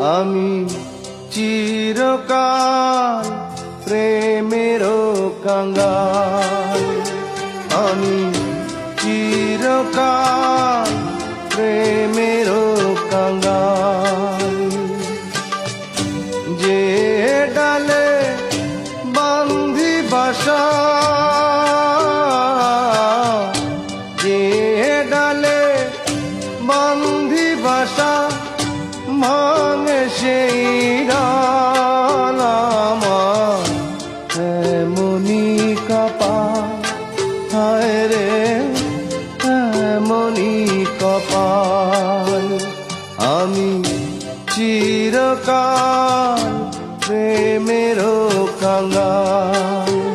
আমি চিরকাল প্রেমেরও কাঙ্গাল, আমি চিরকাল প্রেমেরও কাঙ্গাল। যে ডালে বান্ধি বাসা, যে ডালে বান্ধি বাসা, ভাঙে সেই ডাল আমার এমনি কপাল, হায় রে এমনি কপাল। আমি চিরকাল প্রেমেরও কাঙ্গাল।